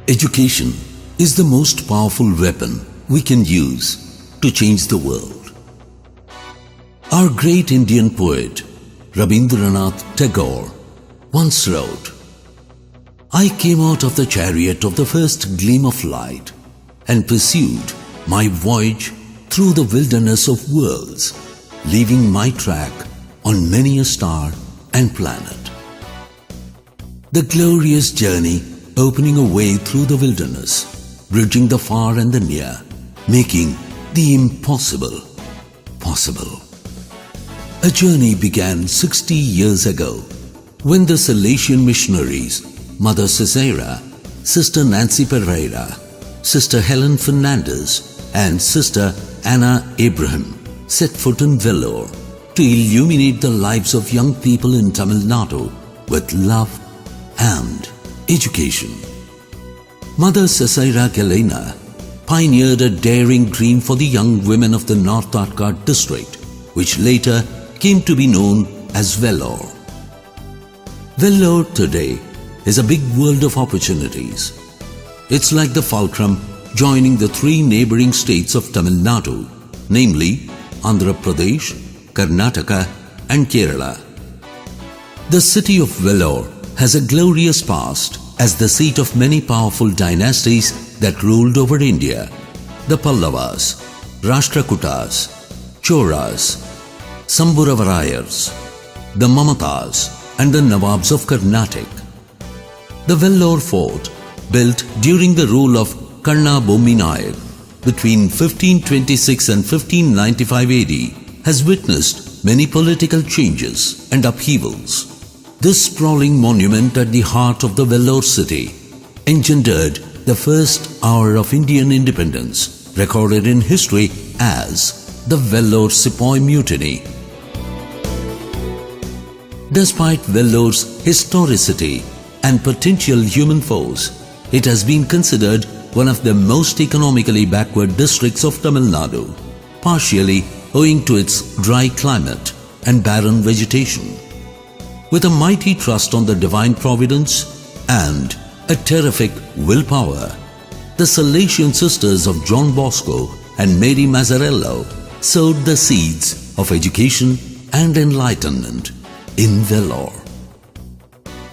Education is the most powerful weapon we can use to change the world. Our great Indian poet Rabindranath Tagore once wrote, "I came out of the chariot of the first gleam of light and pursued my voyage through the wilderness of worlds, leaving my track on many a star and planet." The glorious journey opening a way through the wilderness, bridging the far and the near, making the impossible possible. A journey began 60 years ago when the Salesian missionaries Mother Cesara, Sister Nancy Pereira, Sister Helen Fernandez and Sister Anna Abraham set foot in Vellore to illuminate the lives of young people in Tamil Nadu with love and education. Mother Cesara Galena pioneered a daring dream for the young women of the North Arcot district, which later came to be known as Vellore. Vellore today is a big world of opportunities. It's like the fulcrum joining the three neighboring states of Tamil Nadu, namely Andhra Pradesh, Karnataka and Kerala. The city of Vellore has a glorious past as the seat of many powerful dynasties that ruled over India: the Pallavas, Rashtrakutas, Choras, Samburavarayars, the Mamatas and the Nawabs of Karnataka. The Vellore fort, built during the rule of Karna Bommi Nayak between 1526 and 1595 AD, has witnessed many political changes and upheavals. This sprawling monument at the heart of the Vellore city engendered the first hour of Indian independence, recorded in history as the Vellore Sepoy Mutiny. Despite Vellore's historicity and potential human force, it has been considered one of the most economically backward districts of Tamil Nadu, partially owing to its dry climate and barren vegetation. With a mighty trust on the divine providence and a terrific willpower, the Salesian sisters of John Bosco and Mary Mazzarello sowed the seeds of education and enlightenment in Vellore.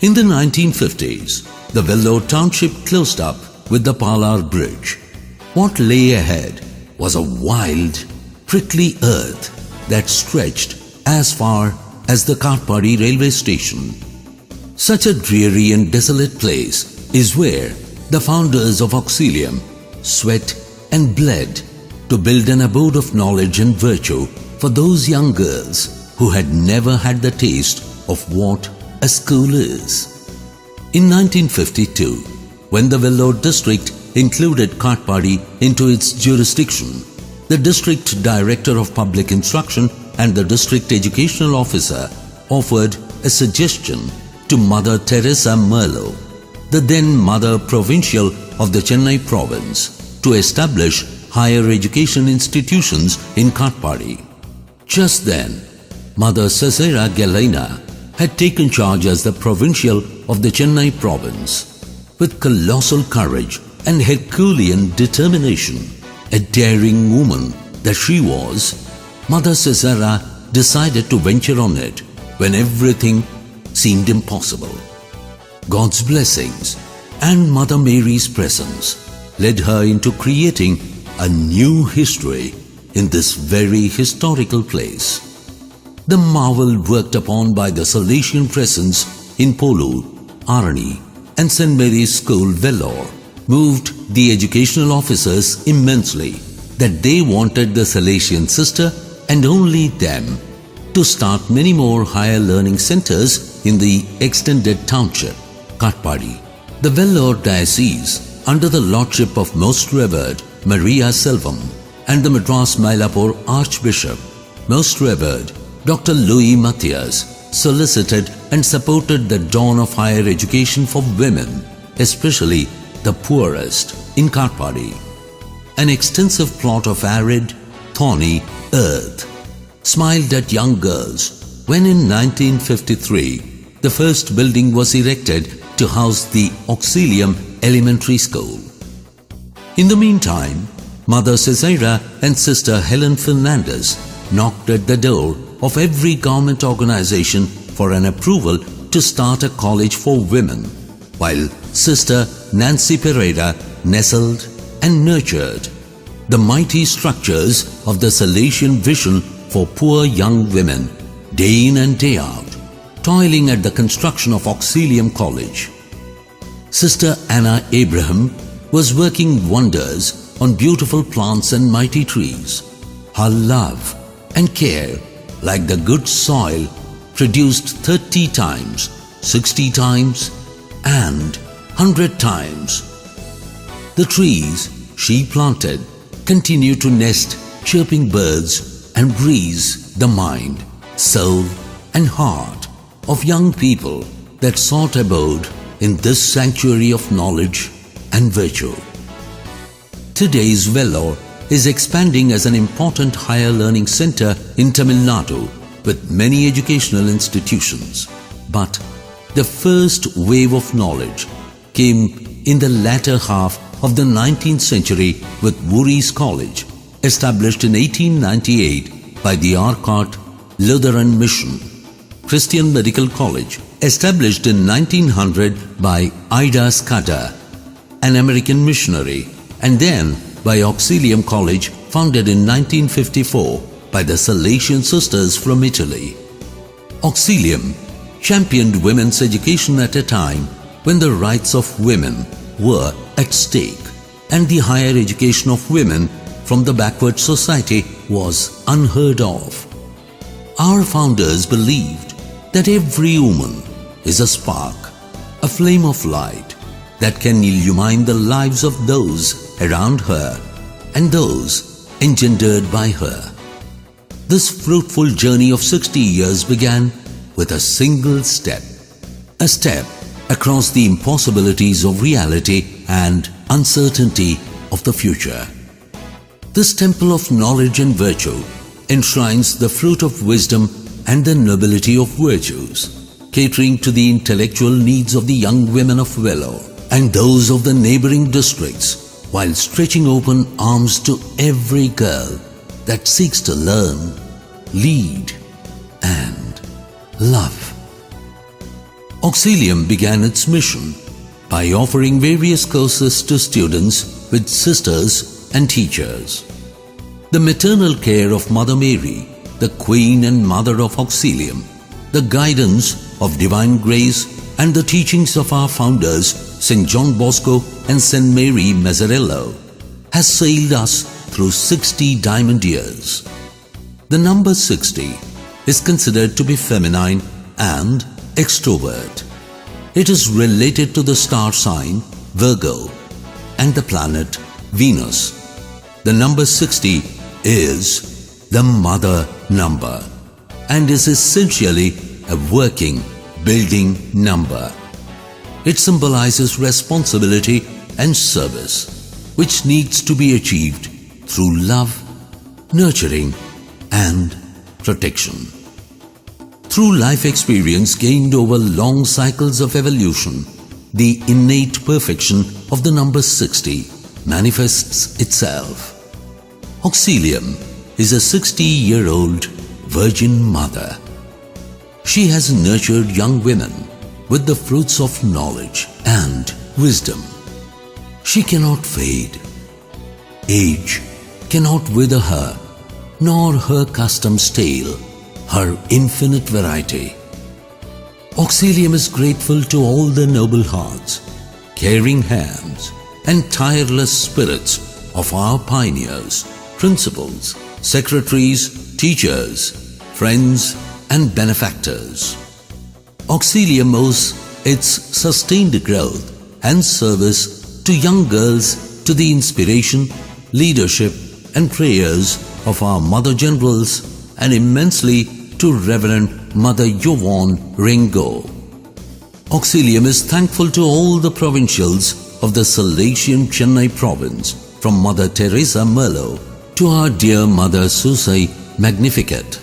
In the 1950s, the Vellore township closed up with the Palar Bridge. What lay ahead was a wild, prickly earth that stretched as far as the Katpadi railway station. Such a dreary and desolate place is where the founders of Auxilium sweat and bled to build an abode of knowledge and virtue for those young girls who had never had the taste of what a school is. In 1952, when the Vellore district included Katpadi into its jurisdiction, the district director of public instruction and the district educational officer offered a suggestion to Mother Teresa Merlo, the then Mother Provincial of the Chennai province, to establish higher education institutions in Katpadi. Just then, Mother Cesara Galena had taken charge as the Provincial of the Chennai province. With colossal courage and Herculean determination, a daring woman that she was, Mother Cesara decided to venture on it when everything seemed impossible. God's blessings and Mother Mary's presence led her into creating a new history in this very historical place. The marvel worked upon by the Salesian presence in Polu, Arani and St. Mary's School, Vellore, moved the educational officers immensely that they wanted the Salesian sister and only them to start many more higher learning centers in the extended township, Katpadi. The Vellore diocese, under the lordship of Most Revered Maria Selvam and the Madras Mylapore Archbishop, Most Revered Dr. Louis Matthias, solicited and supported the dawn of higher education for women, especially the poorest, in Katpadi. An extensive plot of arid, thorny earth smiled at young girls when in 1953 the first building was erected to house the Auxilium Elementary School. In the meantime, Mother Cesara and Sister Helen Fernandez knocked at the door of every government organization for an approval to start a college for women, while Sister Nancy Pereira nestled and nurtured the mighty structures of the Salesian vision for poor young women, day in and day out, toiling at the construction of Auxilium College. Sister Anna Abraham was working wonders on beautiful plants and mighty trees. Her love and care, like the good soil, produced 30 times, 60 times, and 100 times. The trees she planted continue to nest chirping birds and breeze the mind, soul, and heart of young people that sought abode in this sanctuary of knowledge and virtue. Today's Vellore is expanding as an important higher learning center in Tamil Nadu with many educational institutions. But the first wave of knowledge came in the latter half of the 19th century with Voorhees College, established in 1898 by the Arcot Lutheran Mission, Christian Medical College, established in 1900 by Ida Scudder, an American missionary, and then by Auxilium College, founded in 1954 by the Salesian sisters from Italy. Auxilium championed women's education at a time when the rights of women were at stake and the higher education of women from the backward society was unheard of. Our founders believed that every woman is a spark, a flame of light that can illumine the lives of those around her and those engendered by her. This fruitful journey of 60 years began with a single step, a step across the impossibilities of reality and uncertainty of the future. This temple of knowledge and virtue enshrines the fruit of wisdom and the nobility of virtues, catering to the intellectual needs of the young women of Vellore and those of the neighboring districts, while stretching open arms to every girl that seeks to learn, lead, and love. Auxilium began its mission by offering various courses to students with sisters and teachers. The maternal care of Mother Mary, the Queen and Mother of Auxilium, the guidance of divine grace, and the teachings of our founders, St. John Bosco and St. Mary Mazzarello, has sailed us through 60 diamond years. The number 60 is considered to be feminine and extrovert. It is related to the star sign Virgo and the planet Venus. The number 60 is the mother number and is essentially a working, building number. It symbolizes responsibility and service, which needs to be achieved through love, nurturing, and protection. Through life experience gained over long cycles of evolution, the innate perfection of the number 60 manifests itself. Auxilium is a 60-year-old Virgin Mother. She has nurtured young women with the fruits of knowledge and wisdom. She cannot fade. Age cannot wither her, nor her custom stale her infinite variety. Auxilium is grateful to all the noble hearts, caring hands, and tireless spirits of our pioneers, principals, secretaries, teachers, friends, and benefactors. Auxilium owes its sustained growth and service to young girls to the inspiration, leadership, and prayers of our Mother Generals, and immensely to Reverend Mother Yvonne Ringo. Auxilium is thankful to all the provincials of the Salesian Chennai province, from Mother Teresa Merlo to our dear Mother Susai Magnificat.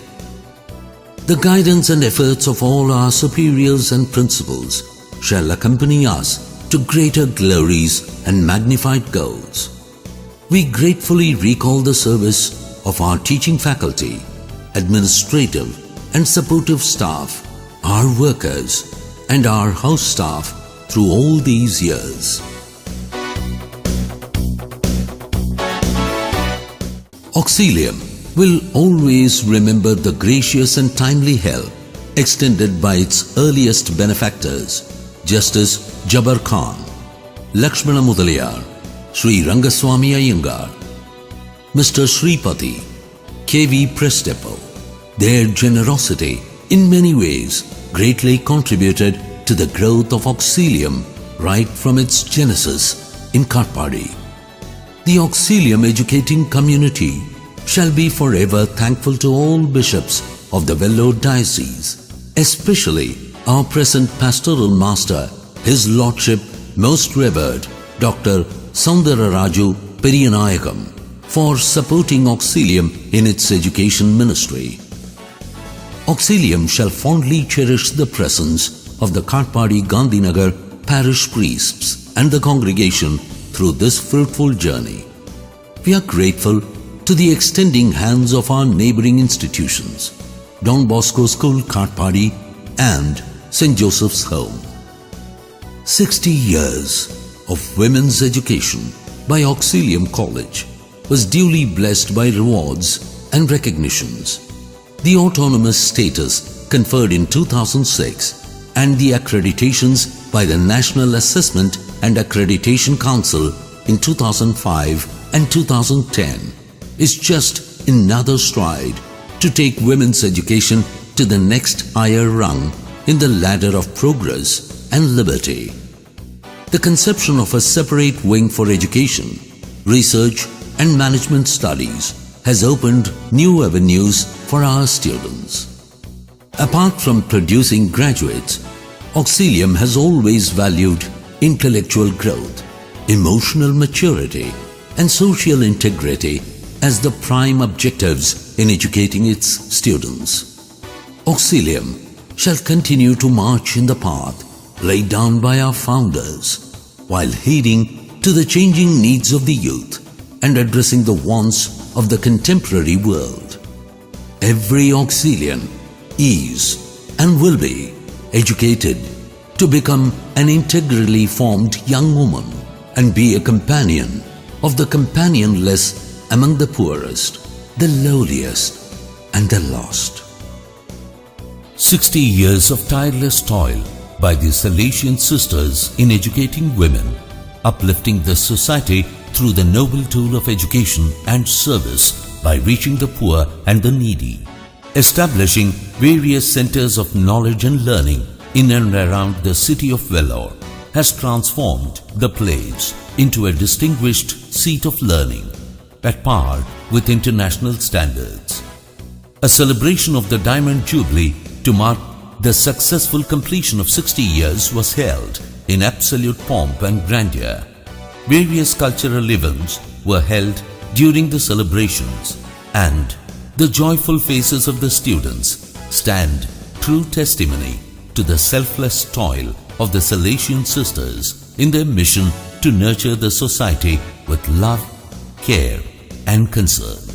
The guidance and efforts of all our superiors and principals shall accompany us to greater glories and magnified goals. We gratefully recall the service of our teaching faculty, administrative and supportive staff, our workers, and our house staff through all these years. Auxilium will always remember the gracious and timely help extended by its earliest benefactors, Justice Jabbar Khan, Lakshmana Mudaliyar, Sri Rangaswamy Iyengar, Mr. Sripati, KV Press Depot. Their generosity in many ways greatly contributed to the growth of Auxilium right from its genesis in Katpadi. The Auxilium educating community shall be forever thankful to all bishops of the Vellore Diocese, especially our present pastoral master, His Lordship Most Revered Dr. Soundararaju Periyanayakam, for supporting Auxilium in its education ministry. Auxilium shall fondly cherish the presence of the Katpadi Gandhinagar parish priests and the congregation through this fruitful journey. We are grateful to the extending hands of our neighboring institutions, Don Bosco School Katpadi and St. Joseph's Home. 60 years of women's education by Auxilium College was duly blessed by rewards and recognitions. The autonomous status conferred in 2006 and the accreditations by the National Assessment and Accreditation Council in 2005 and 2010 is just another stride to take women's education to the next higher rung in the ladder of progress and liberty. The conception of a separate wing for education, research and management studies has opened new avenues for our students. Apart from producing graduates, Auxilium has always valued intellectual growth, emotional maturity, and social integrity as the prime objectives in educating its students. Auxilium shall continue to march in the path laid down by our founders, while heeding to the changing needs of the youth and addressing the wants of the contemporary world. Every Auxilian is and will be educated to become an integrally formed young woman and be a companion of the companionless among the poorest, the lowliest, and the lost. 60 years of tireless toil by the Salesian sisters in educating women, uplifting the society through the noble tool of education and service by reaching the poor and the needy, establishing various centers of knowledge and learning in and around the city of Vellore, has transformed the place into a distinguished seat of learning at par with international standards. A celebration of the Diamond Jubilee to mark the successful completion of 60 years was held in absolute pomp and grandeur. Various cultural events were held during the celebrations, and the joyful faces of the students stand true testimony to the selfless toil of the Salesian sisters in their mission to nurture the society with love, care, and concern.